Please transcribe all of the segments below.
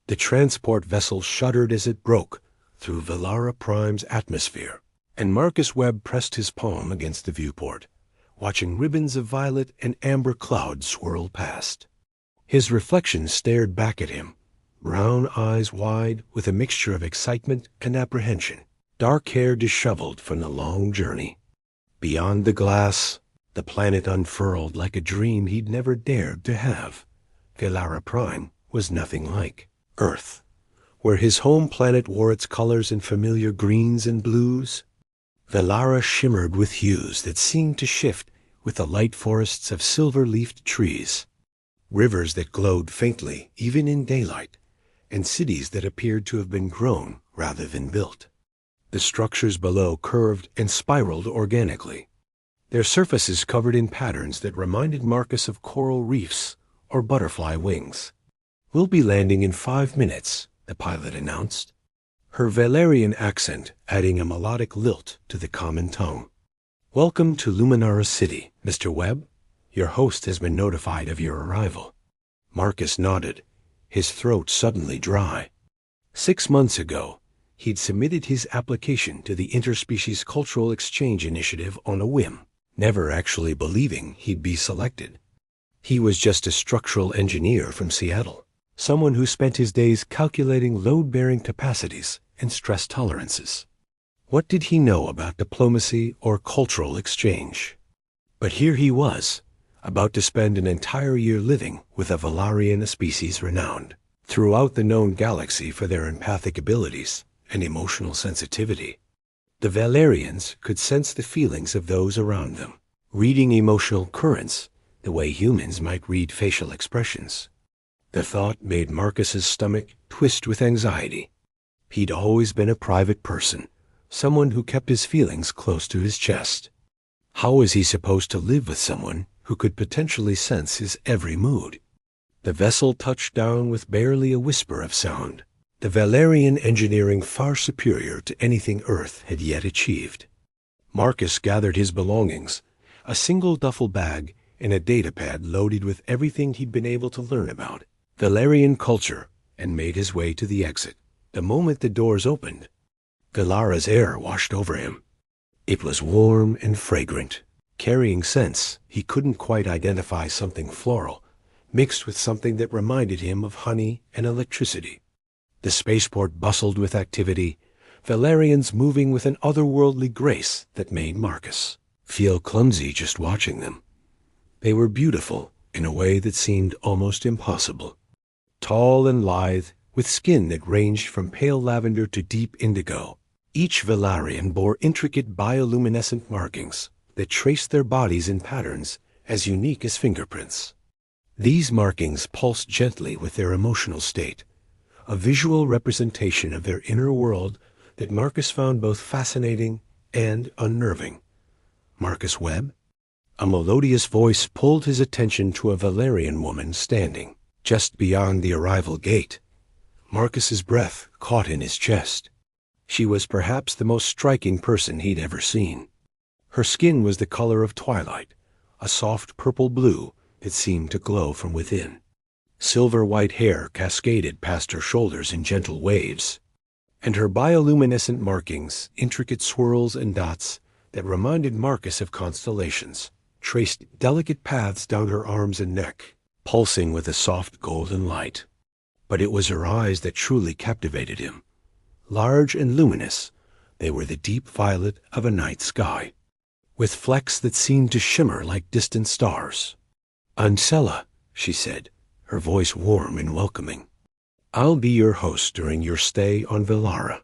The transport vessel shuddered as it broke through Velara Prime's atmosphere, and Marcus Webb pressed his palm against the viewport, watching ribbons of violet and amber cloud swirl past. His reflection stared back at him, brown eyes wide with a mixture of excitement and apprehension, dark hair disheveled from the long journey. Beyond the glass, the planet unfurled like a dream he'd never dared to have. Velara Prime was nothing like Earth, where his home planet wore its colors in familiar greens and blues. Velara shimmered with hues that seemed to shift with the light forests of silver-leafed trees, rivers that glowed faintly even in daylight, and cities that appeared to have been grown rather than built. The structures below curved and spiraled organically, their surfaces covered in patterns that reminded Marcus of coral reefs or butterfly wings. "We'll be landing in 5 minutes," the pilot announced, her Valerian accent adding a melodic lilt to the common tongue. "Welcome to Luminara City, Mr. Webb. Your host has been notified of your arrival." Marcus nodded, his throat suddenly dry. 6 months ago, he'd submitted his application to the Interspecies Cultural Exchange Initiative on a whim, never actually believing he'd be selected. He was just a structural engineer from Seattle, someone who spent his days calculating load-bearing capacities and stress tolerances. What did he know about diplomacy or cultural exchange? But here he was, about to spend an entire year living with a Valarian species renowned throughout the known galaxy for their empathic abilities and emotional sensitivity. The Valerians could sense the feelings of those around them, reading emotional currents the way humans might read facial expressions. The thought made Marcus's stomach twist with anxiety. He'd always been a private person, someone who kept his feelings close to his chest. How was he supposed to live with someone who could potentially sense his every mood? The vessel touched down with barely a whisper of sound, the Valerian engineering far superior to anything Earth had yet achieved. Marcus gathered his belongings, a single duffel bag and a datapad loaded with everything he'd been able to learn about Valerian culture, and made his way to the exit. The moment the doors opened, Velara's air washed over him. It was warm and fragrant, carrying scents he couldn't quite identify, something floral, mixed with something that reminded him of honey and electricity. The spaceport bustled with activity, Valerians moving with an otherworldly grace that made Marcus feel clumsy just watching them. They were beautiful in a way that seemed almost impossible. Tall and lithe, with skin that ranged from pale lavender to deep indigo, each Valarian bore intricate bioluminescent markings that traced their bodies in patterns as unique as fingerprints. These markings pulsed gently with their emotional state, a visual representation of their inner world that Marcus found both fascinating and unnerving. "Marcus Webb?" A melodious voice pulled his attention to a Valerian woman standing just beyond the arrival gate. Marcus's breath caught in his chest. She was perhaps the most striking person he'd ever seen. Her skin was the color of twilight, a soft purple blue that seemed to glow from within. Silver-white hair cascaded past her shoulders in gentle waves, and her bioluminescent markings, intricate swirls and dots that reminded Marcus of constellations, traced delicate paths down her arms and neck, pulsing with a soft golden light. But it was her eyes that truly captivated him. Large and luminous, they were the deep violet of a night sky, with flecks that seemed to shimmer like distant stars. "Ancella," she said, her voice warm and welcoming. "I'll be your host during your stay on Velara."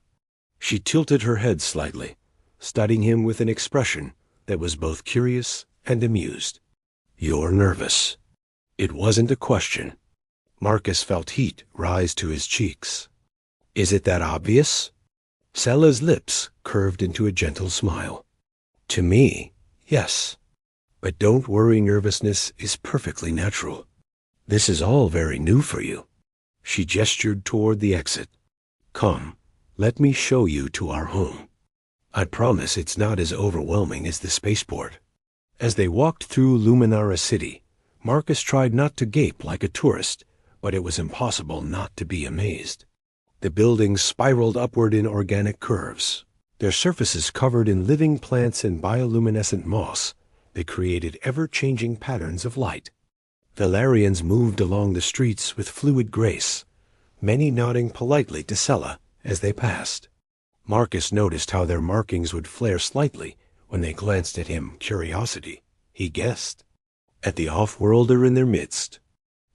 She tilted her head slightly, studying him with an expression that was both curious and amused. "You're nervous." It wasn't a question. Marcus felt heat rise to his cheeks. "Is it that obvious?" Cella's lips curved into a gentle smile. "To me, yes. But don't worry, nervousness is perfectly natural. This is all very new for you." She gestured toward the exit. "Come, let me show you to our home. I promise it's not as overwhelming as the spaceport." As they walked through Luminara City, Marcus tried not to gape like a tourist, but it was impossible not to be amazed. The buildings spiraled upward in organic curves, their surfaces covered in living plants and bioluminescent moss that created ever-changing patterns of light. Valerians moved along the streets with fluid grace, many nodding politely to Sella as they passed. Marcus noticed how their markings would flare slightly when they glanced at him. Curiosity, he guessed, at the off-worlder in their midst.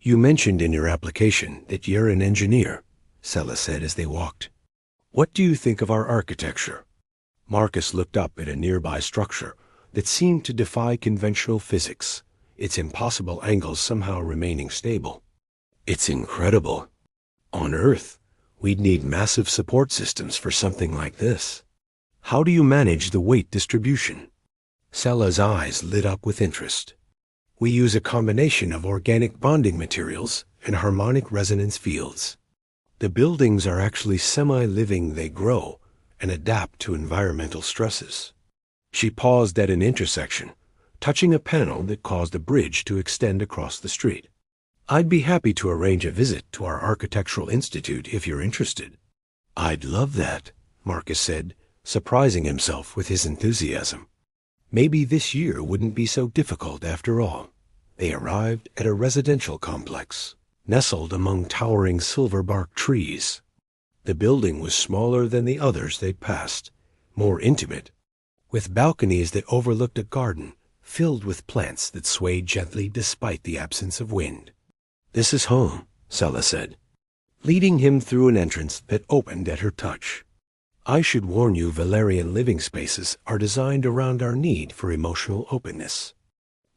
"You mentioned in your application that you're an engineer," Sella said as they walked. "What do you think of our architecture?" Marcus looked up at a nearby structure that seemed to defy conventional physics, its impossible angles somehow remaining stable. "It's incredible. On Earth, we'd need massive support systems for something like this. How do you manage the weight distribution?" Sella's eyes lit up with interest. "We use a combination of organic bonding materials and harmonic resonance fields. The buildings are actually semi-living. They grow and adapt to environmental stresses." She paused at an intersection, touching a panel that caused a bridge to extend across the street. "I'd be happy to arrange a visit to our Architectural Institute if you're interested." "I'd love that," Marcus said, surprising himself with his enthusiasm. Maybe this year wouldn't be so difficult after all. They arrived at a residential complex, nestled among towering silver-bark trees. The building was smaller than the others they'd passed, more intimate, with balconies that overlooked a garden filled with plants that swayed gently despite the absence of wind. "This is home," Sella said, leading him through an entrance that opened at her touch. "I should warn you, Valerian living spaces are designed around our need for emotional openness.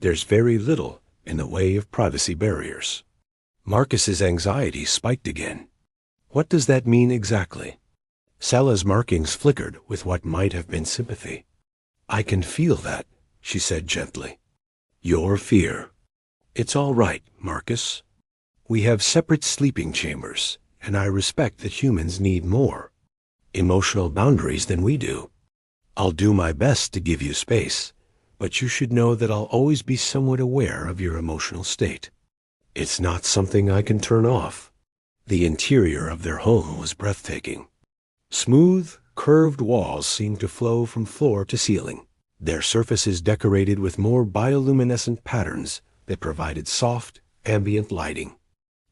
There's very little in the way of privacy barriers." Marcus's anxiety spiked again. "What does that mean exactly?" Sella's markings flickered with what might have been sympathy. "I can feel that," she said gently. "Your fear. It's all right, Marcus. We have separate sleeping chambers, and I respect that humans need more emotional boundaries than we do. I'll do my best to give you space, but you should know that I'll always be somewhat aware of your emotional state. It's not something I can turn off." The interior of their home was breathtaking. Smooth, curved walls seemed to flow from floor to ceiling, their surfaces decorated with more bioluminescent patterns that provided soft, ambient lighting.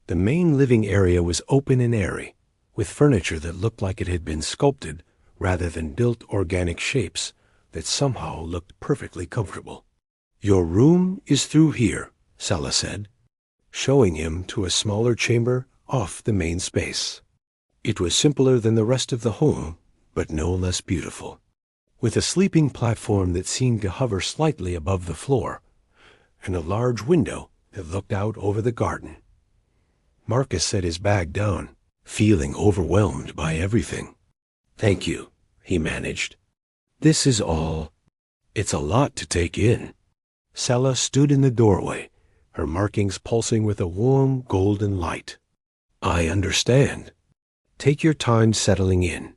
The main living area was open and airy, with furniture that looked like it had been sculpted rather than built organic shapes that somehow looked perfectly comfortable. "Your room is through here," Sella said, showing him to a smaller chamber off the main space. It was simpler than the rest of the home, but no less beautiful, with a sleeping platform that seemed to hover slightly above the floor, and a large window that looked out over the garden. Marcus set his bag down, feeling overwhelmed by everything. "Thank you," he managed. "This is all. It's a lot to take in." Sella stood in the doorway, her markings pulsing with a warm, golden light. "I understand. Take your time settling in.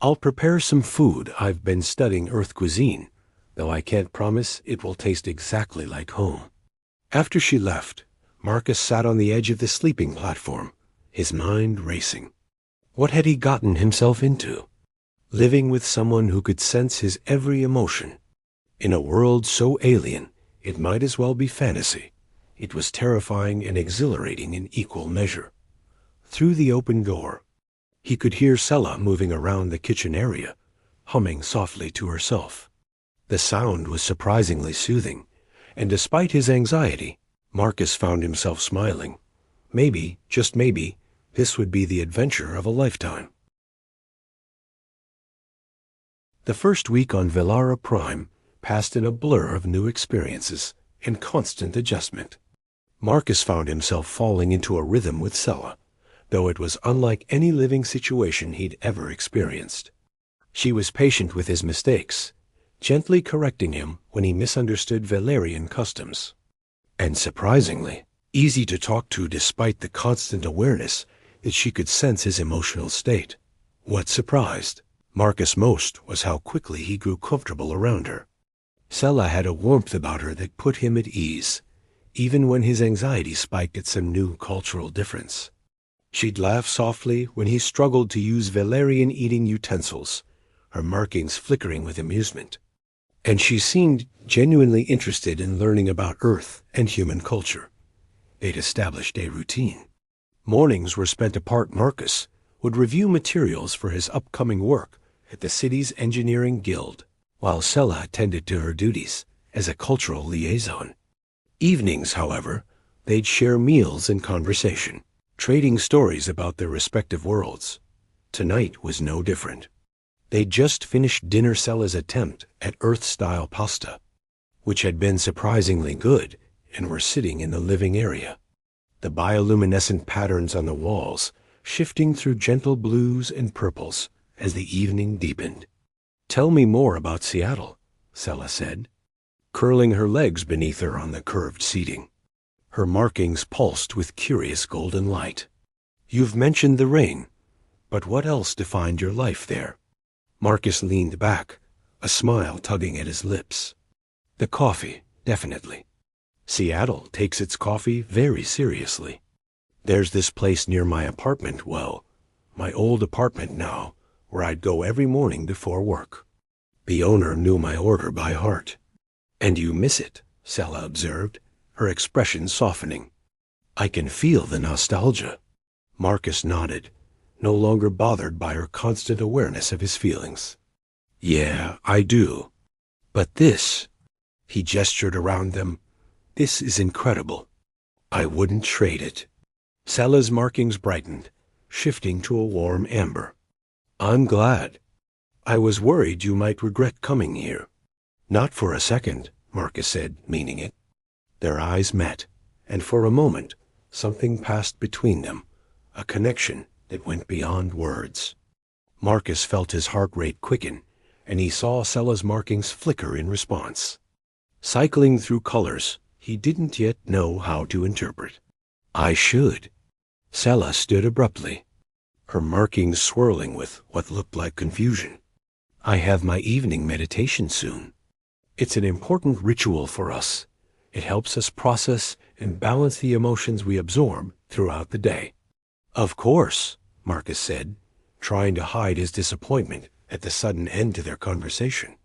I'll prepare some food. I've been studying Earth cuisine, though I can't promise it will taste exactly like home." After she left, Marcus sat on the edge of the sleeping platform, his mind racing. What had he gotten himself into? Living with someone who could sense his every emotion. In a world so alien, it might as well be fantasy. It was terrifying and exhilarating in equal measure. Through the open door, he could hear Sella moving around the kitchen area, humming softly to herself. The sound was surprisingly soothing, and despite his anxiety, Marcus found himself smiling. Maybe, just maybe, this would be the adventure of a lifetime. The first week on Velara Prime passed in a blur of new experiences and constant adjustment. Marcus found himself falling into a rhythm with Sella, though it was unlike any living situation he'd ever experienced. She was patient with his mistakes, gently correcting him when he misunderstood Valerian customs, and surprisingly, easy to talk to despite the constant awareness that she could sense his emotional state. What surprised Marcus most was how quickly he grew comfortable around her. Sella had a warmth about her that put him at ease, even when his anxiety spiked at some new cultural difference. She'd laugh softly when he struggled to use Valerian eating utensils, her markings flickering with amusement. And she seemed genuinely interested in learning about Earth and human culture. They'd established a routine. Mornings were spent apart. Marcus would review materials for his upcoming work at the city's engineering guild, while Sela attended to her duties as a cultural liaison. Evenings, however, they'd share meals and conversation, trading stories about their respective worlds. Tonight was no different. They'd just finished dinner. Sela's attempt at Earth-style pasta, which had been surprisingly good, and were sitting in the living area. The bioluminescent patterns on the walls shifting through gentle blues and purples as the evening deepened. "Tell me more about Seattle," Sela said, curling her legs beneath her on the curved seating. Her markings pulsed with curious golden light. "You've mentioned the rain, but what else defined your life there?" Marcus leaned back, a smile tugging at his lips. "The coffee, definitely. Seattle takes its coffee very seriously. There's this place near my apartment, my old apartment now, where I'd go every morning before work. The owner knew my order by heart." "And you miss it," Sela observed, her expression softening. "I can feel the nostalgia." Marcus nodded, no longer bothered by her constant awareness of his feelings. "Yeah, I do. But this," he gestured around them, "this is incredible. I wouldn't trade it." Sela's markings brightened, shifting to a warm amber. "I'm glad. I was worried you might regret coming here." "Not for a second," Marcus said, meaning it. Their eyes met, and for a moment something passed between them, a connection that went beyond words. Marcus felt his heart rate quicken, and he saw Sela's markings flicker in response. Cycling through colors he didn't yet know how to interpret. "I should." Sela stood abruptly, her markings swirling with what looked like confusion. "I have my evening meditation soon. It's an important ritual for us. It helps us process and balance the emotions we absorb throughout the day." "Of course," Marcus said, trying to hide his disappointment at the sudden end to their conversation.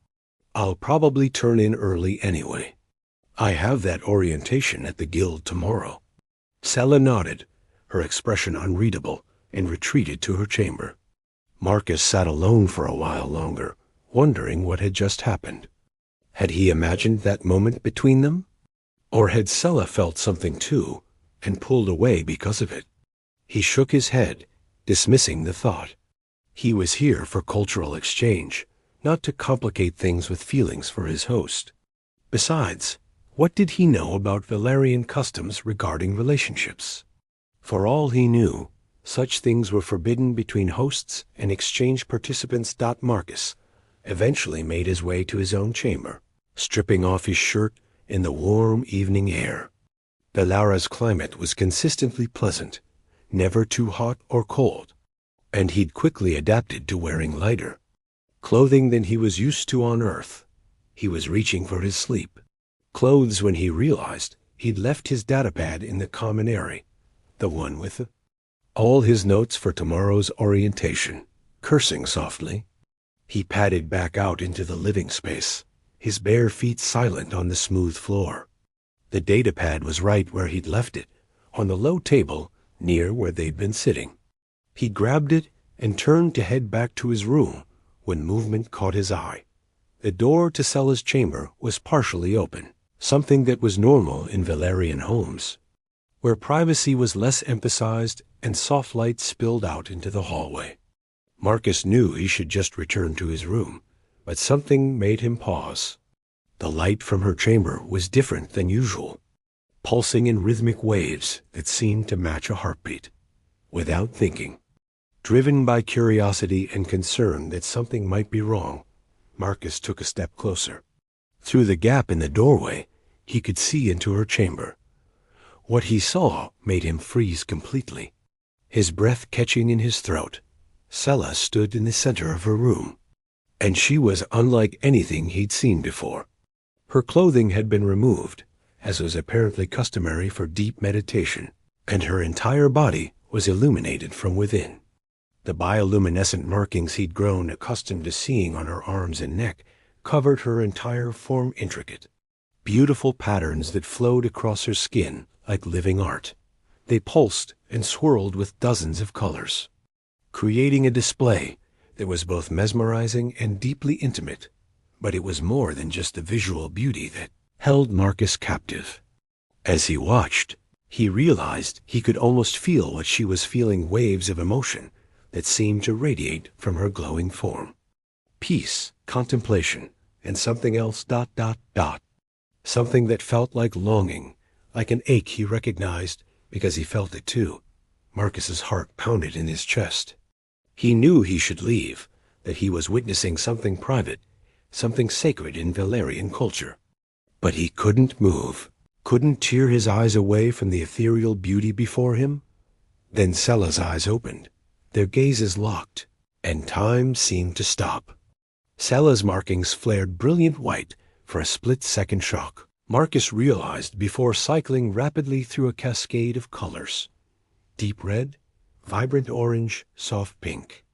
"I'll probably turn in early anyway. I have that orientation at the guild tomorrow." Sela nodded, her expression unreadable, and retreated to her chamber. Marcus sat alone for a while longer, wondering what had just happened. Had he imagined that moment between them? Or had Sela felt something too, and pulled away because of it? He shook his head, dismissing the thought. He was here for cultural exchange, not to complicate things with feelings for his host. Besides, what did he know about Valerian customs regarding relationships? For all he knew, such things were forbidden between hosts and exchange participants. Marcus eventually made his way to his own chamber, stripping off his shirt in the warm evening air. Valara's climate was consistently pleasant, never too hot or cold, and he'd quickly adapted to wearing lighter clothing than he was used to on Earth. He was reaching for his sleep clothes when he realized he'd left his datapad in the common area, the one with all his notes for tomorrow's orientation. Cursing softly, he padded back out into the living space, his bare feet silent on the smooth floor. The datapad was right where he'd left it, on the low table near where they'd been sitting. He grabbed it and turned to head back to his room when movement caught his eye. The door to Sela's chamber was partially open, something that was normal in Valerian homes, where privacy was less emphasized and soft light spilled out into the hallway. Marcus knew he should just return to his room, but something made him pause. The light from her chamber was different than usual, pulsing in rhythmic waves that seemed to match a heartbeat. Without thinking, driven by curiosity and concern that something might be wrong, Marcus took a step closer. Through the gap in the doorway, he could see into her chamber. What he saw made him freeze completely, his breath catching in his throat. Sela stood in the center of her room, and she was unlike anything he'd seen before. Her clothing had been removed, as was apparently customary for deep meditation, and her entire body was illuminated from within. The bioluminescent markings he'd grown accustomed to seeing on her arms and neck covered her entire form intricate. Beautiful patterns that flowed across her skin like living art. They pulsed and swirled with dozens of colors, creating a display that was both mesmerizing and deeply intimate. But it was more than just the visual beauty that held Marcus captive. As he watched, he realized he could almost feel what she was feeling, waves of emotion that seemed to radiate from her glowing form. Peace, contemplation, and something else ... Something that felt like longing, like an ache he recognized because he felt it too. Marcus's heart pounded in his chest. He knew he should leave, that he was witnessing something private, something sacred in Valerian culture. But he couldn't move, couldn't tear his eyes away from the ethereal beauty before him. Then Sella's eyes opened, their gazes locked, and time seemed to stop. Sella's markings flared brilliant white for a split-second shock. Marcus realized before cycling rapidly through a cascade of colors. Deep red, vibrant orange, soft pink.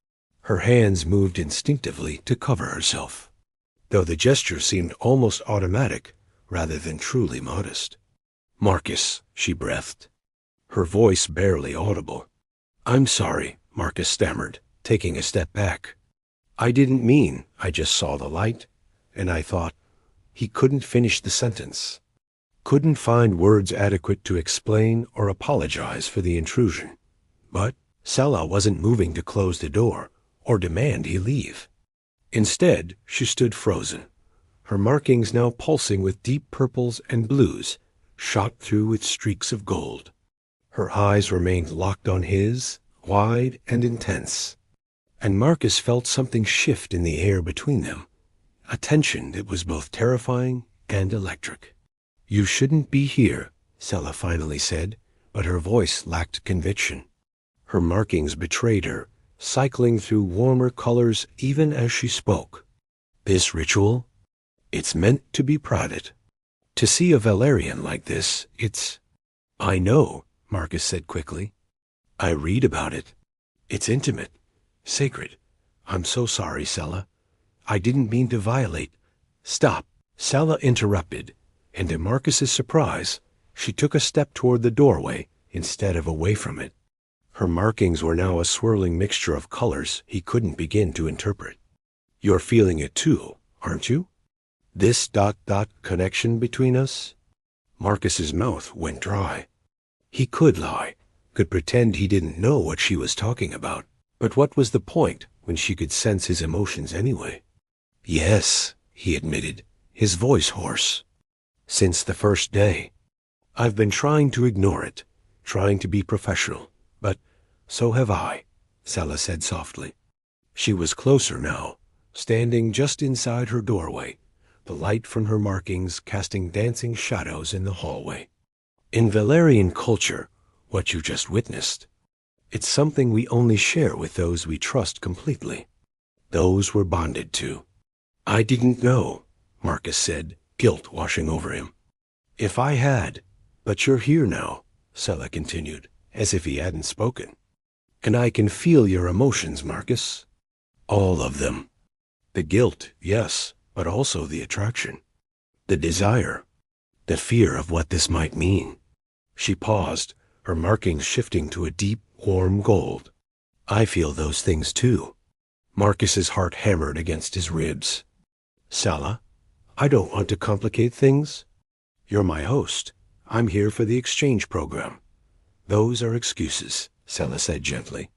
Her hands moved instinctively to cover herself, though the gesture seemed almost automatic rather than truly modest. "Marcus," she breathed, her voice barely audible. "I'm sorry," Marcus stammered, taking a step back. "I didn't mean, I just saw the light, and I thought..." He couldn't finish the sentence, couldn't find words adequate to explain or apologize for the intrusion. But Sella wasn't moving to close the door or demand he leave. Instead, she stood frozen, her markings now pulsing with deep purples and blues, shot through with streaks of gold. Her eyes remained locked on his, wide and intense, and Marcus felt something shift in the air between them, a tension that was both terrifying and electric. "You shouldn't be here," Sella finally said, but her voice lacked conviction. Her markings betrayed her, cycling through warmer colors even as she spoke. "This ritual, it's meant to be private. To see a Valerian like this, it's..." "I know," Marcus said quickly. "I read about it. It's intimate, sacred. I'm so sorry, Sella. I didn't mean to violate..." "Stop," Sella interrupted, and to Marcus's surprise, she took a step toward the doorway instead of away from it. Her markings were now a swirling mixture of colors he couldn't begin to interpret. "You're feeling it too, aren't you? This ... connection between us?" Marcus's mouth went dry. He could lie, could pretend he didn't know what she was talking about, but what was the point when she could sense his emotions anyway? "Yes," he admitted, his voice hoarse. "Since the first day. I've been trying to ignore it, trying to be professional, but so have I," Sella said softly. She was closer now, standing just inside her doorway, the light from her markings casting dancing shadows in the hallway. "In Valerian culture, what you just witnessed, it's something we only share with those we trust completely, those we're bonded to." "I didn't know," Marcus said, guilt washing over him. "If I had, but you're here now," Sella continued, as if he hadn't spoken. "And I can feel your emotions, Marcus. All of them. The guilt, yes, but also the attraction, the desire, the fear of what this might mean." She paused, her markings shifting to a deep, warm gold. "I feel those things too." Marcus's heart hammered against his ribs. "Sella, I don't want to complicate things. You're my host. I'm here for the exchange program. Those are excuses," Sella said gently.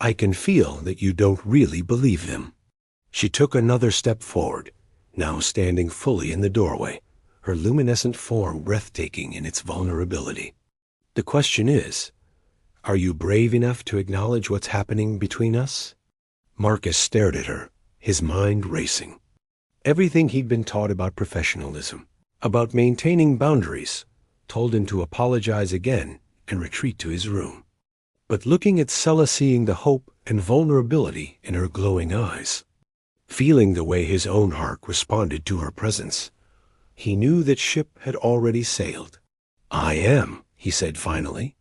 "I can feel that you don't really believe them." She took another step forward, now standing fully in the doorway, her luminescent form breathtaking in its vulnerability. "The question is, are you brave enough to acknowledge what's happening between us?" Marcus stared at her, his mind racing. Everything he'd been taught about professionalism, about maintaining boundaries, told him to apologize again and retreat to his room. But looking at Sella, seeing the hope and vulnerability in her glowing eyes, feeling the way his own heart responded to her presence, He knew that ship had already sailed. "I am," he said finally.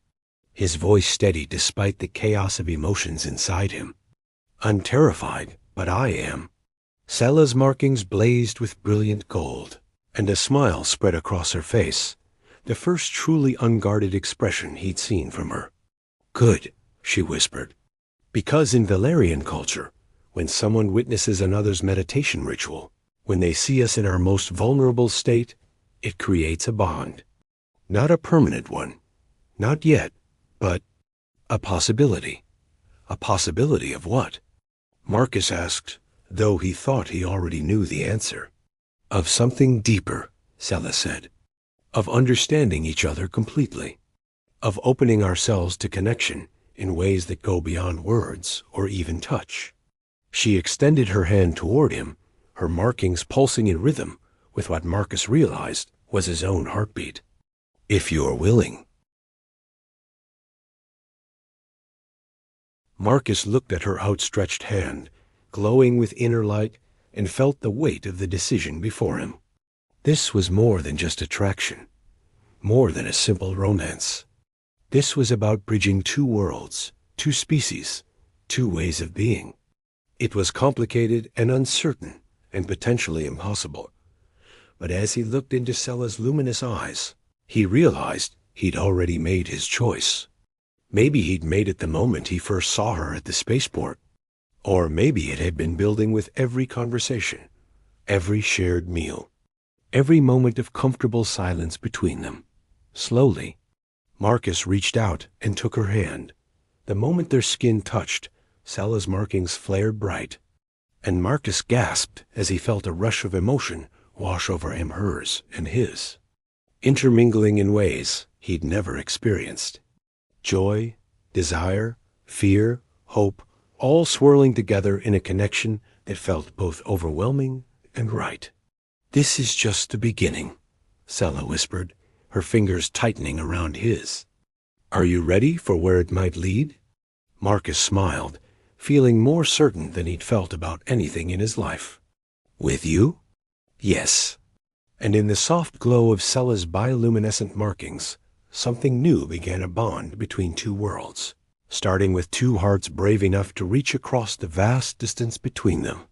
His voice steadied despite the chaos of emotions inside him. "I'm terrified, but I am." Sella's markings blazed with brilliant gold, and a smile spread across her face, the first truly unguarded expression he'd seen from her. "Good," she whispered. Because in Valerian culture, when someone witnesses another's meditation ritual, when they see us in our most vulnerable state, it creates a bond. Not a permanent one. Not yet, but a possibility. A possibility of what? Marcus asked, though he thought he already knew the answer. "Of something deeper," Sella said. "Of understanding each other completely. Of opening ourselves to connection in ways that go beyond words or even touch." She extended her hand toward him, her markings pulsing in rhythm with what Marcus realized was his own heartbeat. "If you're willing." Marcus looked at her outstretched hand, glowing with inner light, and felt the weight of the decision before him. This was more than just attraction, more than a simple romance. This was about bridging two worlds, two species, two ways of being. It was complicated and uncertain and potentially impossible. But as he looked into Sella's luminous eyes, he realized he'd already made his choice. Maybe he'd made it the moment he first saw her at the spaceport. Or maybe it had been building with every conversation, every shared meal, every moment of comfortable silence between them. Slowly, Marcus reached out and took her hand. The moment their skin touched, Sella's markings flared bright, and Marcus gasped as he felt a rush of emotion wash over him, hers and his, intermingling in ways he'd never experienced. Joy, desire, fear, hope, all swirling together in a connection that felt both overwhelming and right. "This is just the beginning," Sella whispered, her fingers tightening around his. "Are you ready for where it might lead?" Marcus smiled, feeling more certain than he'd felt about anything in his life. "With you?" "Yes." And in the soft glow of Sella's bioluminescent markings, something new began a bond between two worlds, starting with two hearts brave enough to reach across the vast distance between them.